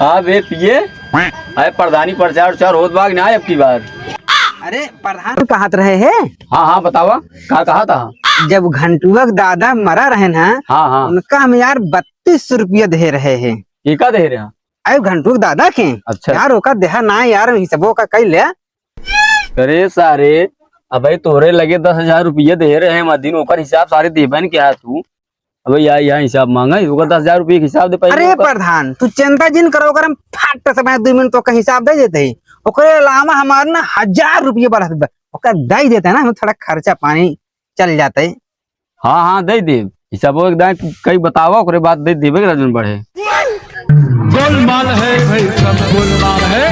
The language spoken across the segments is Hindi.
हाँ बे पिए। अरे प्रधानी प्रचार उचार होत बाग ना अब की बार। अरे प्रधान कहत रहे है। हाँ हाँ बतावा का कहा था। जब घंटुआ के दादा मरा रहे ना, हाँ हाँ उनका हम यार 32 रुपया दे रहे हैं। ये का दे रहे हैं। अरे घंटुआ के दादा के अच्छा यार ओका देहा ना यार हिसाबो का कई ले। करे सारे अब भाई तोरे लगे 10,000 रुपये दे रहे हैं मदीन ओकर हिसाब सारे देबन क्या तू। अब यार यहाँ हिसाब मांगा होगा 10,000 रुपये के हिसाब दे पहले अरे प्रधान तू चिंता जिन करो कर हम फाट समय 2 मिनट तो का हिसाब दे देते हैं। ओकरे अलावा हमारे ना 1000 रुपये बढ़त ओका दे देते हैं ना, हम थोड़ा खर्चा पानी चल जाते है। हाँ हाँ दे दे हिसाब एकदम कई बतावा ओकरे बाद दे देबे रजन बढ़े। गोलमाल है भाई सब गोलमाल है।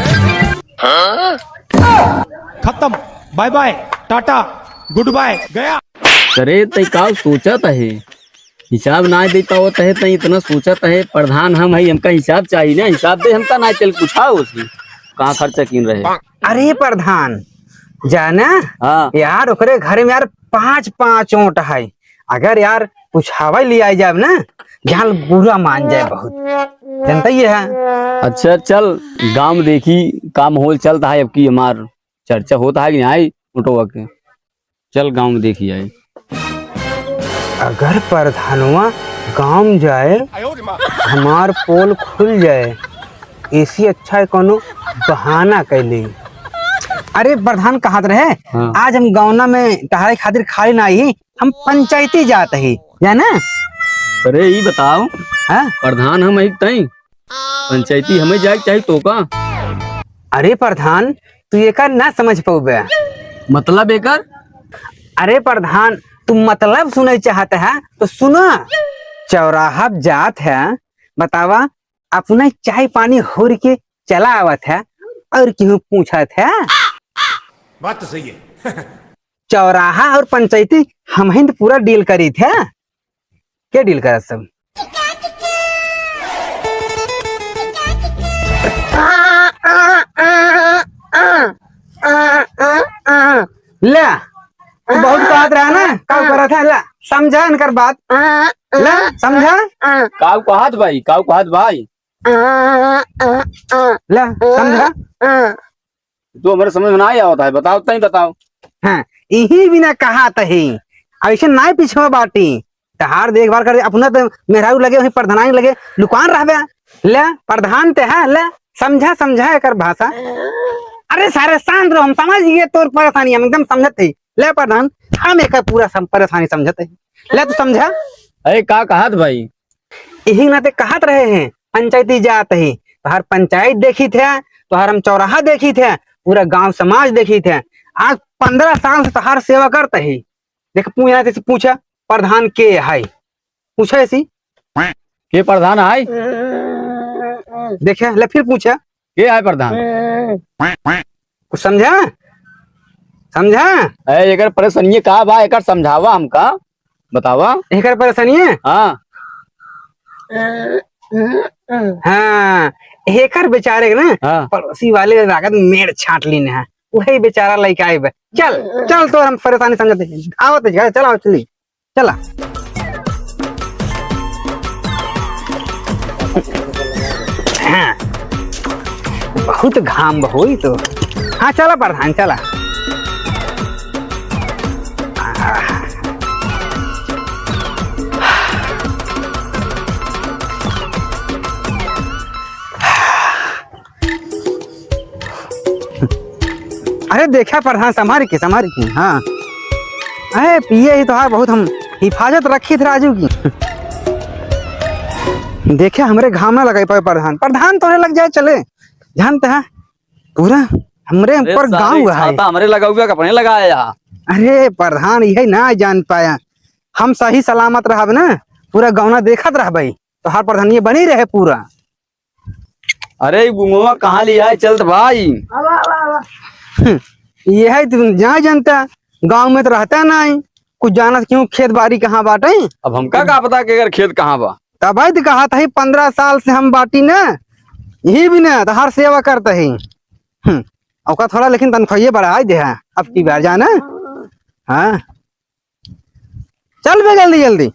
खत्म, bye bye tata good bye गया। करे तई का सोचत है हिसाब ना दे पावत है तई इतना सोचत है। प्रधान हम है हमका हिसाब चाहिए ना, हिसाब दे हमका ना चल पूछा उसकी कहाँ खर्चा किन रहे। अरे प्रधान जाना हाँ यार ओकरे घर में यार 5-5 ऊँट है। अगर यार पूछावा लिया जाए ना जहाँ बुरा मान जाए बहुत जनता ही है। अच्छा चल गांव में देखी का माहौल चलता है अब की हमार चर्चा होता है कि नहीं उठवा के चल गांव में देखी जाए। अगर प्रधानवा गांव में जाए हमार पोल खुल जाए ऐसी अच्छा है कोनो बहाना कैली। अरे प्रधान कहत रहे हाँ। आज हम गाँवना में टहरे खातिर खाली ना आई, हम पंचायती जात ही जाना। अरे ये बताओ हाँ? प्रधान हम ही तई पंचायती हमें जाए चाहिए तो का अरे प्रधान तू एक ना समझ पाओगे। मतलब एकर। अरे प्रधान तुम मतलब सुने चाहते हैं तो सुनो। चौराहा जात है बतावा अपना चाय पानी होर के चला आवत है और क्यों पूछत है। बात तो सही है। चौराहा और पंचायती हम ही तो पूरा डील करी थे। क्या डील करा सब। ले बहुत बात रहा ना का करा था ला समझा इनकर बात ला समझा। काऊ कहत भाई काऊ कहत भाई ला समझा। तो हमारे समझ में ना ही आवता है बताओ तई बताओ। हाँ यही बिना कहा तही ऐसे ना पीछे बाटी तहार देखभाल कर अपना तो मेहरारू लगे वही प्रधान लगे दुकान रह ले प्रधान ते है ले समझा समझा एकर भाषा। अरे सारे शांत रहो हम समझ गए तोर परेशानी हम एकदम समझत थे। ले प्रधान हम एक पूरा परेशानी समझते ले तू समझा। अरे का कहत भाई यही नाते कहत रहे हैं पंचायती जात ही तोहार पंचायत देखी थे तोहार हम चौराहा देखी थे पूरा गांव समाज देखी थे। आज 15 साल से तोहार सेवा करते ही देख पूछा प्रधान के है पूछा ऐसी के प्रधान है देखे ले फिर पूछा के है प्रधान। कुछ समझा समझा। अरे एकर परेशानी का बा एकर समझावा हमका बतावा। एकर परेशानी है हाँ हाँ एकर बेचारे ना हाँ पड़ोसी वाले लागत मेड़ छाट लीन है वही बेचारा लड़का आए चल चल तो हम परेशानी समझते आवत चला चली चला। हाँ बहुत घाम होई तो हाँ चला प्रधान चला। अरे देखा प्रधान संभाल के हाँ। अरे पिए ही तो है बहुत हम हिफाजत रखी थे राजू की। देखे हमरे घाम ना लगाई पाए प्रधान प्रधान तो लग जाए चले जानते हैं पूरा हमरे ऊपर गाँव है हमारे लगा हुआ कपड़े लगाया यहाँ। अरे प्रधान यही ना जान पाया हम सही सलामत रह ना पूरा गाँव देखत रह तो हर प्रधान ये बनी रहे पूरा। अरे गुंगवा कहाँ लिया है चलत भाई। ये है तुम जहाँ जानता गांव में तो रहता नहीं कुछ जाना क्यों खेत बाड़ी कहाँ बाटे। अब हमका का पता कि अगर खेत कहाँ बा तब तो कहा था 15 साल से हम बाटी ना यही भी ना तो हर सेवा करते ही औका थोड़ा लेकिन तनख्वाही बढ़ा दे अब की बार जाना। हाँ चल बे जल्दी जल्दी।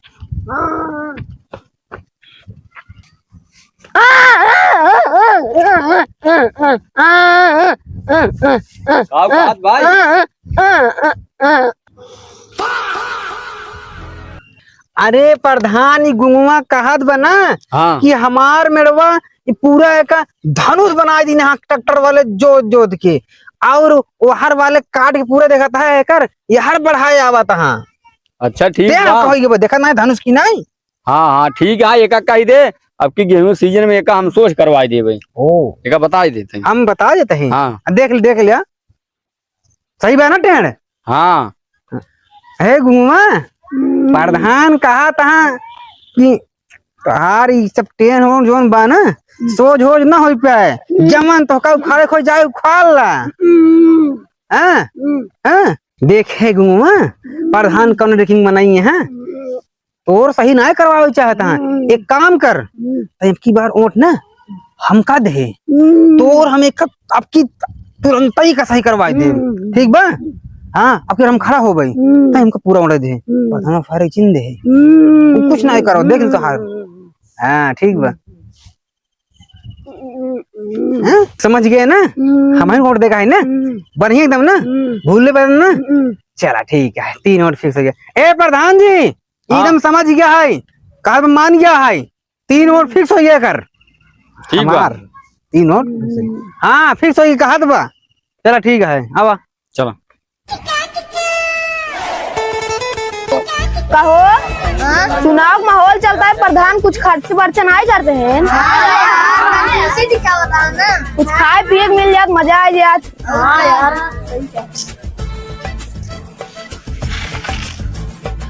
बात भाई। अरे प्रधान ई गुंगवा कहत बना हाँ कि हमार मेड़वा ई पूरा एक धनुष बना दी ना ट्रैक्टर वाले जोत जोत के और वहर वाले काट के पूरा देखता है एकर यहर बढ़ाए आवत हाँ अच्छा ठीक ते बा। कही के देखा ना धनुष की नहीं। हाँ हाँ ठीक है, एक कही दे। अब की गेहूं सीजन में एक हम सोच करवा देवे, ओ एक बता ही देते हैं। हम बता देते हैं। हाँ देख लिया सही बा ना टेढ़। हाँ है गुंगवा प्रधान कहा तहा कि तहार ई सब टेन हो जोन बा ना सोच होज ना हो पाए जमन तो का उखाड़े खो जाए उखाड़ ला। हाँ हाँ देखे गुंगवा प्रधान कौन रेकिंग बनाई है और सही ना करवावे चाहता है। एक काम कर अब की बार ओट ना हमका दे तोर हम एक आपकी तुरंत ही का सही करवा दे ठीक बा। हाँ अब फिर हम खड़ा हो गई तो हमको पूरा ऑर्डर दे प्रधान फारे चिन दे वो कुछ ना करो देख तो हार। हाँ ठीक बा। हाँ, समझ गए ना हमें वोट देगा है ना बढ़िया एकदम ना भूले पर ना। चला ठीक है 3 वोट फिक्स हो गया। ए प्रधान जी एकदम समझ गया है कहा मान गया है 3 वोट फिक्स हो गया कर ठीक बा। हमार 3 वोट हाँ फिक्स हो गया कहा तो बा। चला ठीक है आवा चलो। कहो चुनाव माहौल चलता है, प्रधान कुछ खर्च वर्च नहीं करते हैं। कुछ खाए पिए के मिल जात मजा आ जात।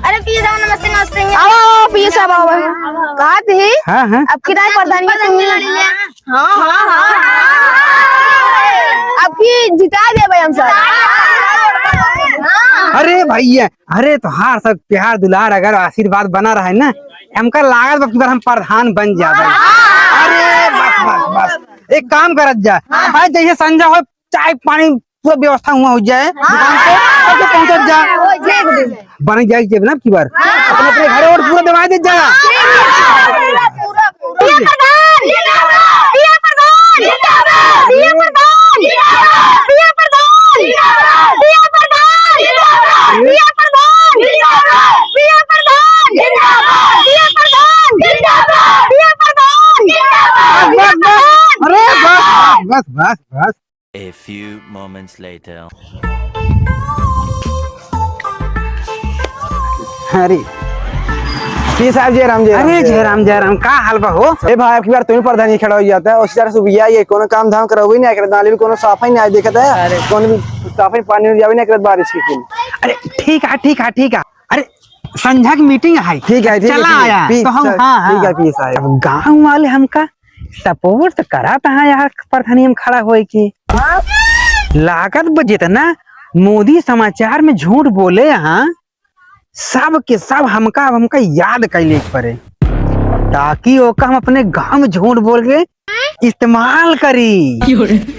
अरे पिए जाओ नमस्ते नमस्ते आओ पिए सब आओ। कहा थी हाँ हाँ अब किराए प्रधान अब की जिता दे भाई हम सब। अरे भैया अरे तो हार सब प्यार दुलार अगर आशीर्वाद बना रहा है ना हमका लागत बार हम प्रधान बन जाए। अरे बस बस बस एक काम करत जा भाई जैसे संजा हो चाय पानी पूरा व्यवस्था हुआ हो जाए दुकान पे तो पहुंचत जा बन जाए जब ना की बार अपने अपने घर और पूरा दवा दे जा। अरे बस बस बस बस। A few moments later. अरे साहब जयराम अरे जयराम का हाल बा हो। ए भाई अब की बार तुम्हें प्रधान खड़ा हो जाता है उसी तरह से बिया ये कोनो काम धाम करावे नहीं करत नाली में कोनो साफाई नहीं देखत है कोनो भी साफाई पानी नहीं जावे नहीं करत बारिश के दिन। अरे ठीक है अरे संध्या की मीटिंग है ठीक है चला आया तो हम हाँ ठीक है पी साहब अब गांव वाले हमका सपोर्ट तो करा था यार प्रधानी हम खड़ा होए की लागत बजे ना मोदी समाचार में झूठ बोले यहाँ सब के सब हमका याद कैले पड़े ताकि ओका हम अपने गांव में झूठ बोल के इस्तेमाल करी।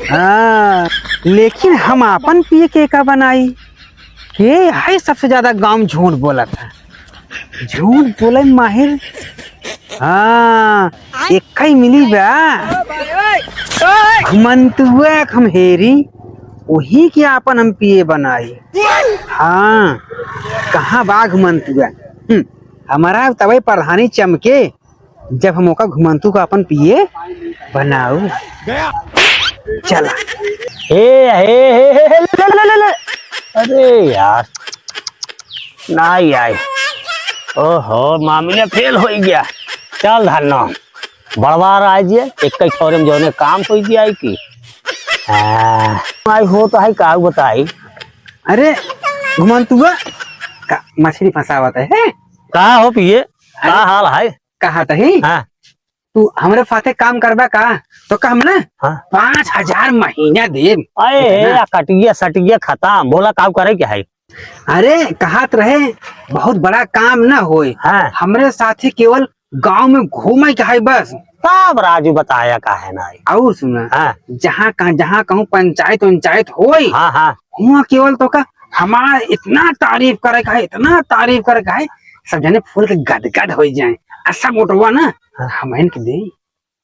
हाँ लेकिन हम अपन पिए के का बनाई के है सबसे ज्यादा गांव में झूठ बोला था झूठ बोले माहिर। हाँ एक ही मिली बा घुमंतुआ खमहेरी वही के अपन हम पिए बनाई। हाँ कहाँ बा घुमंतुआ हमारा तब प्रधानी चमके जब हम ओका घुमंतु का अपन पिए बनाऊ। चला अरे यार नहीं आई ओहो मामले फेल हो गया। चल धन्नो बड़वार आज एक छोरे में जो काम हो गया की आई हो तो है का बताई। अरे घुमंतुआ मछली फंसावत है का हो पिए का हाल है कहा तही हाँ तू हमारे साथे काम करबा का तो का हम ना हाँ 5,000 महीना दे। अरे कटिया सटिया खत्म बोला काम करे क्या है। अरे कहत रहे बहुत बड़ा काम ना होए हाँ हमरे साथे केवल गांव में घूमे के है बस। तब राजू बताया का है ना और सुना हाँ जहाँ कहूँ पंचायत होई हाँ हाँ वहाँ केवल तो का हमारा इतना तारीफ करे का है इतना तारीफ करे का है सब जने फूल के गदगद हो जाए। सब उठवा ना हम के दे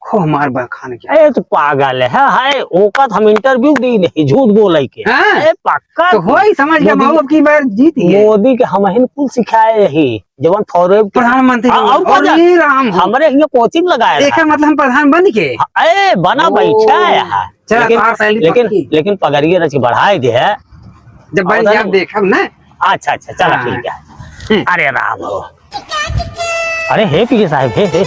खूब मार बा खाने के। ए तो पागल है हाय ओकत हम इंटरव्यू दी नहीं झूठ बोले के हाँ? ए पक्का तो होई समझ गया मोदी- महू अब की बार जीती है मोदी के हम हिन कुल सिखाए रही जवन फॉरेन प्रधानमंत्री। और क्या जा- अरे राम हो। हमरे यहाँ कोचिंग लगाए एकर मतलब हम प्रधान बन के ए बना बैठा है चल, लेकिन बाहर सैलरी लेकिन पक्की। लेकिन पगड़िए रच बढ़ाए दे है जब बन और जाए देखब ना। अच्छा अच्छा चलो हाँ। ठीक है अरे राम हो अरे हे पी साहब हे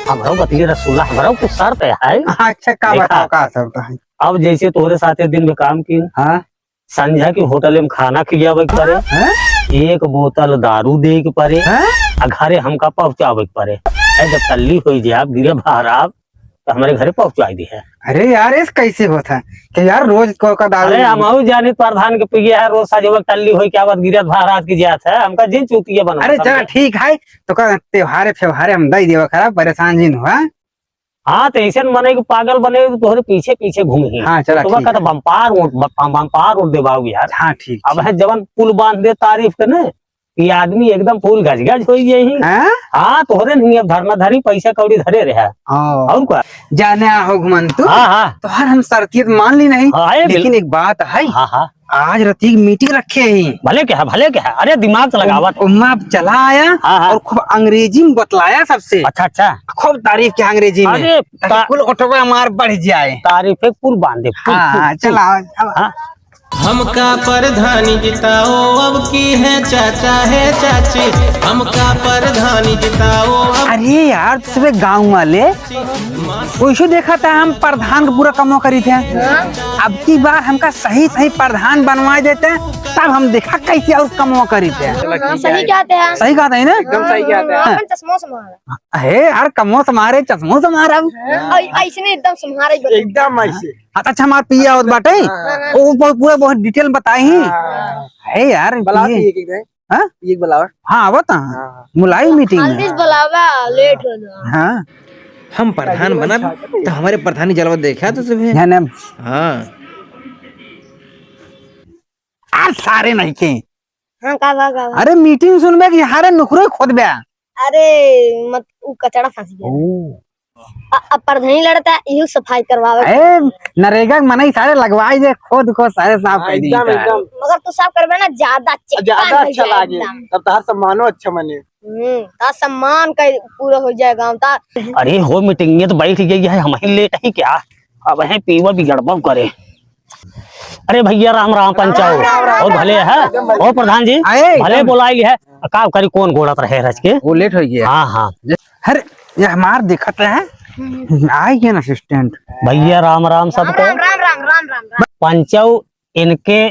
हमरो बतली रसगुल्ला हमरो कुछ शर्त है अच्छा का देखा। बताओ का सब का है। अब जैसे तोरे साथे दिन में काम की हाँ संध्या की होटल में खाना खियावे के पड़े हैं? एक बोतल दारू दे के पड़े हैं? आ घरे हमका पहुंचावे के पड़े ए जब तल्ली हो जाए गिरे बाहर आप तो हमारे घरे पहुंचा दी है अरे यार इस कैसे होता है कि यार रोज को का दारू। अरे हम जानी प्रधान के पिया है रोज साजो टल्ली हो क्या बात गिरत भारत की जात है हमका जिन चूतिया बना अरे चल ठीक है तो का त्योहारे फ्योहारे हम दई देवा खराब परेशान जिन हुआ। हाँ तो ऐसे बने पागल बने तोहरे पीछे पीछे घूमी हाँ चला तो ठीक कहता है। बम्पार उठ देबाऊ यार हाँ ठीक अब है जवन पुल बांध दे तारीफ के न ये आदमी एकदम फूल गज गज हो यही हैं? हाँ तोहरे नहीं अब धरना धरी पैसा कौड़ी धरे रहा ओ, और क्या जाने हो घुमन तू हाँ हाँ तो हर हम शर्तियत मान ली नहीं। हाँ, ये लेकिन एक बात है हाँ हाँ आज रतीक मीटिंग रखे ही भले क्या है अरे दिमाग से लगावत उम्मा चला आया हाँ, हाँ। और खूब अंग्रेजी में बतलाया सबसे अच्छा अच्छा खूब तारीफ किया अंग्रेजी में अरे ताकि कुल ऑटोवा हमार बढ़ जाए। तारीफ पुल बांधे पुल, हाँ पुल, हाँ पुल। चला हाँ हमका प्रधानी जिताओ अब की है चाचा है चाची हमका प्रधानी जिताओ अब अरे यार सुबह गांव वाले वैसे देखा था हम प्रधान का पूरा कमो करी थे। अब की बार हमका सही सही प्रधान बनवा देते तब हम देखा कैसे और कमो करी थे। सही कहते हैं सही कहा था ना एकदम सही कहते हैं। अपन चश्मो सम्हारा अरे यार कमो समारे चश्मो समारा ऐसे एकदम सम्हारा ही एकदम ऐसे अच्छा हमार पिया होत बाटे वो पूरा बहुत डिटेल बताई ही है यार बुलाओ ये- एक एक हाँ? एक बुलाओ। हाँ बता मुलाई मीटिंग में जल्दी बुलावा लेट हो गया हाँ हम प्रधान बना तो हमारे प्रधानी जलवा देखा तो सुबह है ना हाँ आज सारे नहीं के हाँ का अरे मीटिंग सुनबे कि हारे नुकरे खोद बे अरे मत उ कचड़ा फंस गया अब प्रधानी लड़ता है यही सफाई करवावे ए नरेगा के मने सारे लगवाई दे खोद को सारे साफ कर दी एकदम एकदम मगर तू साफ करबे ना ज्यादा ज्यादा अच्छा लागे तब तो हर सम्मानो अच्छा मने। ता सम्मान का पूरा हो जाए गाँव ता अरे हो मीटिंग में तो बैठ गई है हम ही लेट ही क्या अब है पीवा भी गड़बड़ करे अरे भैया राम राम पंचाओ और भले है और प्रधान जी आए भले बुलाई है का करी कौन गोड़त रहे रच के वो लेट हो गया। हाँ हाँ अरे ये हमार देखत है आई गया असिस्टेंट भैया राम राम सबको राम राम राम राम राम राम पंचाओ इनके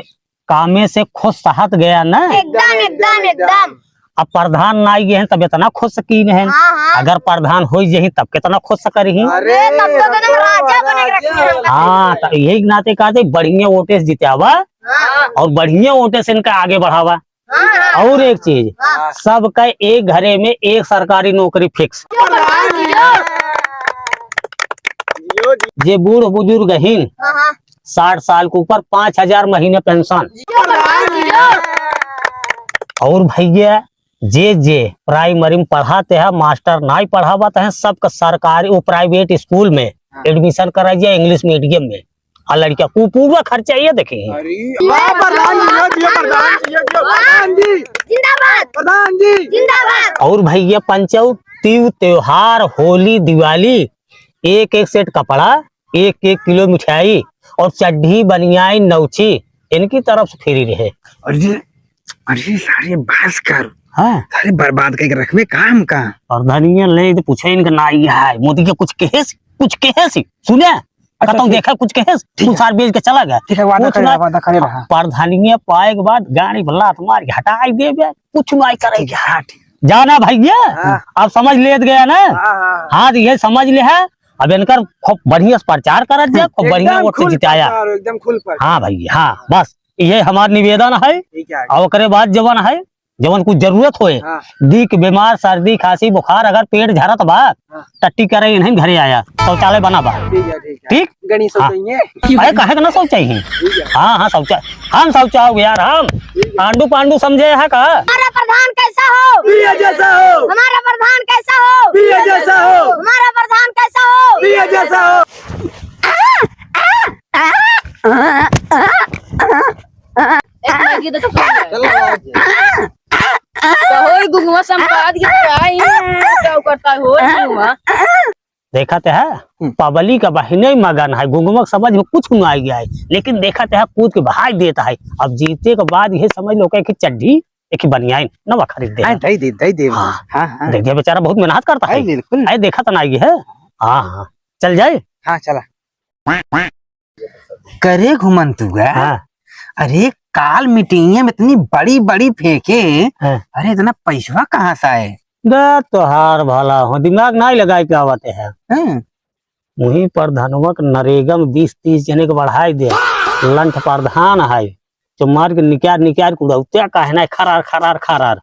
कामे से खुश सहत गया ना एकदम एकदम एकदम अब प्रधान ना आई है तब इतना खुश सकीन है हाँ हाँ अगर प्रधान हो जाही तब कितना खुश सकरी अरे तब तो एकदम राजा बने के रखी है हाँ तो यही नाते कहते बढ़िया वोटे से जितावा हाँ और बढ़िया वोटे से इनका आगे बढ़ावा हाँ और एक चीज सबका एक घरे में एक सरकारी नौकरी फिक्स जे बूढ़ बुजुर्ग हिन हाँ 60 साल के ऊपर 5,000 महीने पेंशन और भैया जे प्राइमरी में पढ़ाते हैं मास्टर नहीं पढ़ाते हैं सबका सरकारी वो प्राइवेट स्कूल में एडमिशन कराइए इंग्लिश मीडियम में और लड़कियां को पूरा खर्चा ये देखिए जिंदाबाद प्रधान जी जिंदाबाद और भैया पंचायत त्योहार होली दिवाली एक एक सेट कपड़ा एक किलो मिठाई और चड्ढी बनियाई नौची इनकी तरफ से फ्री रहे। अरे सारे बास कर हाँ सारे बर्बाद करके रखबे काम का और धनिया ले पूछे इनका नाई है मोदी के कुछ कहे सुने कहता हूँ देखा कुछ कहे तू सार बेच के चला गया ठीक है वादा करे रहा प्रधानिया पाए के बाद गाड़ी भला तुम्हारी हटाई दे कुछ नहीं करेगा जाना भैया अब समझ ले गया ना हाँ ये समझ ले है अब इनकर खूब बढ़िया प्रचार कर दिया खूब बढ़िया वोट से जिताया एकदम खुल पर। हाँ भैया हाँ बस ये हमारा निवेदन है और ओकरे बाद जवन है जवन कुछ जरूरत होए दीक बीमार सर्दी खांसी बुखार अगर पेट झरत बा टट्टी करे नहीं घरे आया शौचालय बना बा ठीक गणेश हाँ। अरे कहे ना शौच चाहिए हाँ हाँ शौचा हम शौचा हो यार हम पांडु समझे है का हमारा प्रधान कैसा हो जैसा हो हमारा प्रधान कैसा हो जैसा हो हमारा प्रधान कैसा हो जैसा पड़ता हो देखा तो है पबली का बहिने मगन है, गुंगमक समझ में कुछ नहीं आ गया है, लेकिन देखा तो है कूद के भाई देता है। अब जीते के बाद ये समझ लो कि चड्ढी एक बनियान नवा खरीद दे। दे हाँ। हाँ देख दिया बेचारा बहुत मेहनत करता है। बिल्कुल। अरे देखा तो नहीं है। हाँ हाँ चल जाए। हाँ चला करे घुमन तू गया। हाँ। अरे काल मीटिंग में इतनी बड़ी बड़ी फेंके। हाँ। अरे इतना पैसा कहाँ से आए? तो हार भला हो, दिमाग नहीं लगाए क्या बातें है। वहीं पर धनवक नरेगा में 20-30 जने को बढ़ाई दे। लंठ प्रधान है जो मार के निकाल कुड़ौतिया का है ना, खरार खरार खरार।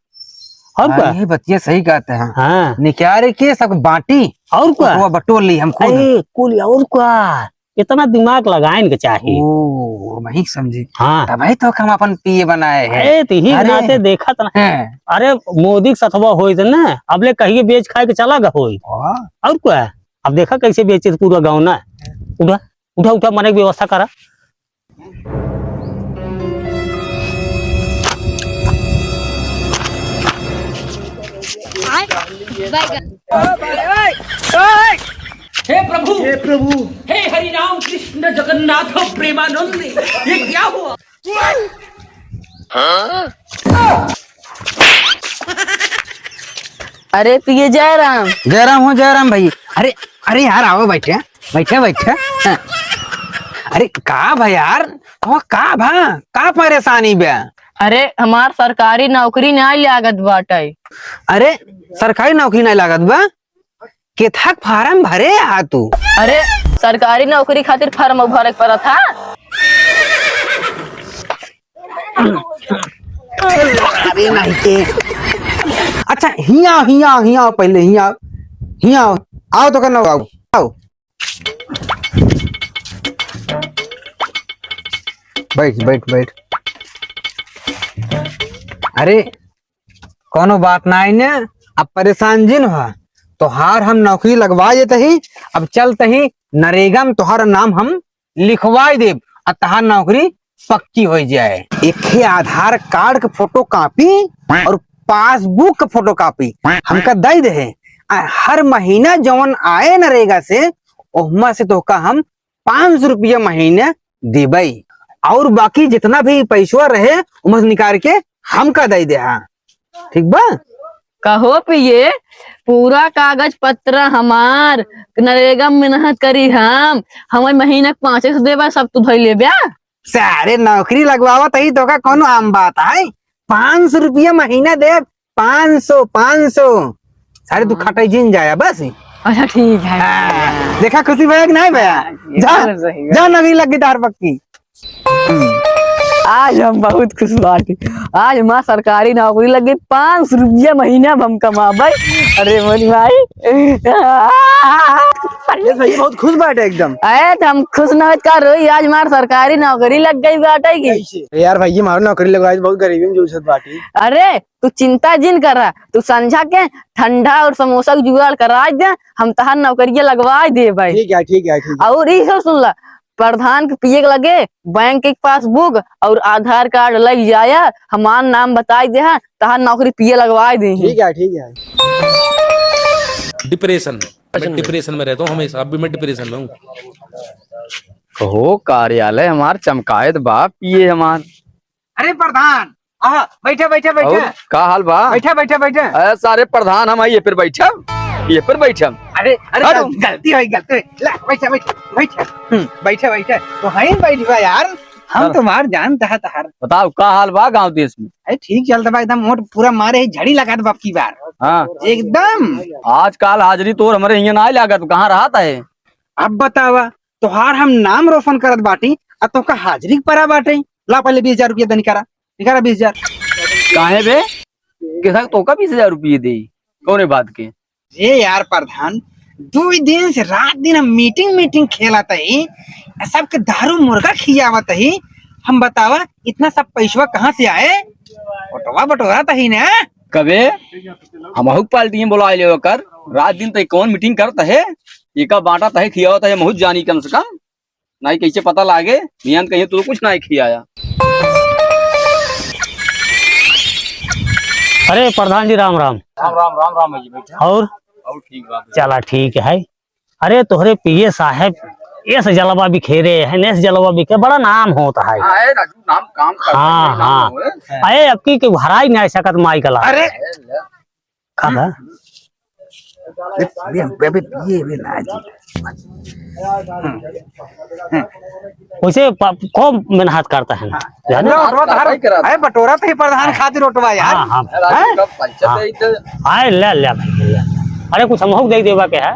और क्या ये बतिया सही कहते हैं। हाँ निकारे के सब बांटी और क्या वो बटोर ली हमको। कुल और क्या इतना दिमाग लगाए के चाहिए। ओ वही समझे। हाँ तभी तो हम अपन पीए बनाए हैं। ही नाते देखा था। अरे मोदी सथवा हो ना, अब ले कहिए बेच खाए के चला गा होई। और क्या अब देखा कैसे बेचे पूरा गाँव ना। उठा उठा उठा मने की व्यवस्था करा। हे प्रभु हे हरि राम कृष्ण जगन्नाथ प्रेमानंद, ये क्या हुआ? अरे पिए जयराम। जयराम भाई। अरे अरे यार आओ बैठे बैठे बैठे। अरे का भाई यार का परेशानी बे? अरे हमार सरकारी नौकरी नहीं लागत बाटे। अरे सरकारी नौकरी नहीं लागत बा? केथक फार्म भरे हा तू? अरे सरकारी नौकरी खातिर फार्म भरे पड़ा था। अरे नहीं के। अच्छा हिया पहले हिया आओ तो करना आओ बैठ। अरे कोनो बात नहीं ने, अब परेशान जिन हो तोहार हम नौकरी लगवा देते ही। अब चलते ही नरेगा में तोहार नाम हम लिखवाई दे और तहार नौकरी पक्की हो जाए। एक आधार कार्ड के फोटो कॉपी और पासबुक के फोटो कॉपी हमका दे दे। हर महीना जवन आए नरेगा से ओहमा से तो का हम 500 रुपया महीने देबे, और बाकी जितना भी पैसा रहे उमस निकाल के हमका दे दे। हाँ ठीक बा? कहो पिए पूरा कागज पत्र हमार नरेगा में मेहनत करी हमें महीना 500 देबा सब तू धोई ले ब्या। सारे नौकरी लगवावा तही तो का कोनो आम बात है। 500 रुपया महीना दे। 500 सारे तू खटाई जिन जाया बस। अच्छा ठीक है। देखा खुशी भैया कि नहीं भैया? जा नौकरी लग गई तार पक्की। आज हम बहुत खुश बाटी। आज हमार सरकारी नौकरी लगी 500 रुपया महीना हम कमाबे। अरे मोदी भाई भाई बहुत खुश बाटे एकदम। अरे तो हम खुश न होत का रोई, आज हमार सरकारी नौकरी लग गई बाटे की। यार भाई ये मारो नौकरी लगवाई बहुत गरीबी में जूझत बाटी। अरे तू चिंता जिन कर रहा, तू समझा के ठंडा और समोसा का जुगाड़ करा दे, हम तहार नौकरी लगवा दे भाई। ठीक है। और ये सुन ला, प्रधान के पिए लगे बैंक के पासबुक और आधार कार्ड लग जाया, हमार नाम बताई दे तहार नौकरी पिए लगवा दे। ठीक है। डिप्रेशन में रहता हूँ हमेशा, अब भी मैं डिप्रेशन में हूँ। कहो कार्यालय हमार चमकायत बा पिए हमार। अरे प्रधान बैठे और का हाल बा? बैठे सारे प्रधान हम ये फिर बैठे। अरे गलती हुई बैठे तो है बैठवा यार। हम तुम्हार जानता है तहार। बताओ का हाल बा गांव देश में? अरे ठीक चलता बा एकदम। मोट पूरा मारे झड़ी लगा दे बाप की बार। हाँ एकदम। आजकल हाजिरी तोर हमारे यहाँ ना लागत, कहाँ रहा है? अब बतावा तोहार हम नाम रोशन करत बाटी और तो का हाजिरी परा बाटे। ला पहले 20,000 रुपया निकारा 20,000। काहे बे किसा तो का 20,000 रुपये दे? कौन बात के? ये यार प्रधान 2 दिन से रात दिन हम मीटिंग खेलता ही, सबके दारू मुर्गा खियावत ही। हम बतावा इतना सब पैसा कहाँ से आए? बटोरा था ही ना कबे हम पार्टी बोला ले कर रात दिन तक कौन मीटिंग करता है? एका बांटा तहे खियावता है बहुत जानी कम से कम नहीं कैसे पता लागे बिहान कहीं तो कुछ नहीं खियाया। अरे प्रधान जी राम राम। राम राम राम राम जी बैठे। और और ठीक बात चला ठीक है। अरे तोहरे पिए साहब ऐसे जलवा बिखेरे है, नेस जलवा बिखे बड़ा नाम होता है। है राजू नाम काम करता हाँ है, नाम हाँ होए। अरे अब की हराई नहीं सकत माई कला। अरे खादा वैसे खूब मेहनत करता है जाने? अरे बटोरा तो ही प्रधान खातिर रोटवा यार। हाँ हाँ राजू का पंचायत है इधर। आए ले ले भाई ले। अरे कुछ हम दे देवा के है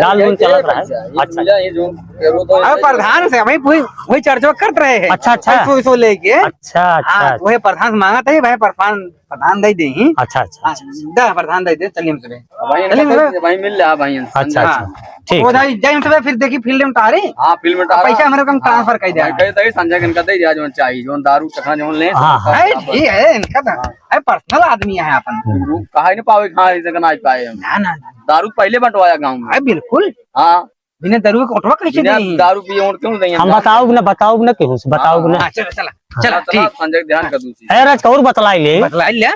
दाल दून चलत रहा है। अच्छा ये जो केरो तो अरे प्रधान से वही वही चर्चा करते रहे हैं। अच्छा अच्छा पैसों लेके। अच्छा हाँ, अच्छा वही प्रधान से मांगा था भाई प्रधान दे दे ही। अच्छा अच्छा दा प्रधान दे दे चलिए हम सुबह भाई मिल रहा भाई अच्छा अच्छा ठीक वो जाई जाई हम सुबह फिर देखी फील्ड में तारे हां फिल्म में पैसा हमारे कम ट्रांसफर कर दिया। कहे तई संजय कन का दे दिया जो चाहिए जो दारू चखना जो ले। हाँ हाँ अरे ठीक है इनका तो अरे पर्सनल आदमी है अपन। कहा ही नहीं पावे कहां इस जगह आज पाए हम। ना ना ना दारू पहले बंटवाया गांव में। अरे बिल्कुल हां बिना दारू के उठवा कैसे बिना नहीं। दारू पिए और क्यों नहीं हम बताओ ना केहू से बताओ ना। हाँ, चला चला चला चला ठीक संजय ध्यान कर दूसरी। है राज कौर बतलाई ले। बतला लिया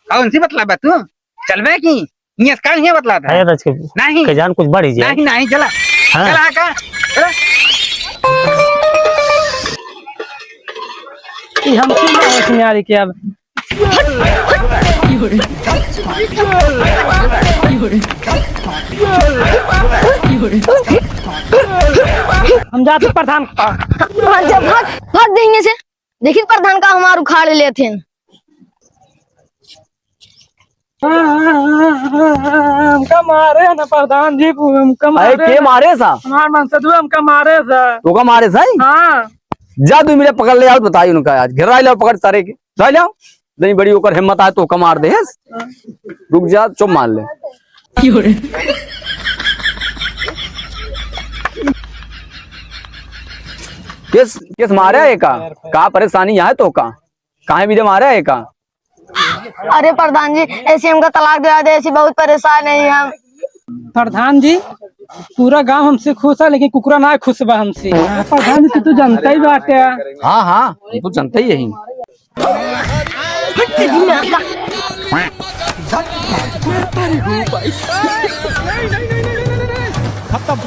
कौन सी बतला तू चलवे की ये का नहीं बतला था है राज के नहीं के जान कुछ बढ़ी जाए। नहीं नहीं चला हाँ। चला का चला हमसे ना समझ में आ रही कि अब हम जाते प्रधान भाग देंगे से देखिए प्रधान का हमार उखाड़ लेते हैं। हमका मारे ना प्रधान जी हमका अरे मारे के मारे सा हमार मनसद हमका मारे सर। तो का मारे सही हाँ जा तू मेरे पकड़ ले आओ बताई उनका आज घेरा ले पकड़ सारे के ला ले आओ नहीं बड़ी होकर हिम्मत आए तो का मार दे। रुक जा चुप मार ले। किस मारा है का परेशानी यहाँ तो का काहे भी मारा है का। अरे प्रधान जी ऐसे हमका तलाक दिला दे ऐसी बहुत परेशान है हम। प्रधान जी पूरा गांव हमसे खुश है लेकिन कुकुरा ना खुश बा हमसे। प्रधान जी तू जानता ही बात है। हाँ हाँ तू जानता ही यही। खत्म।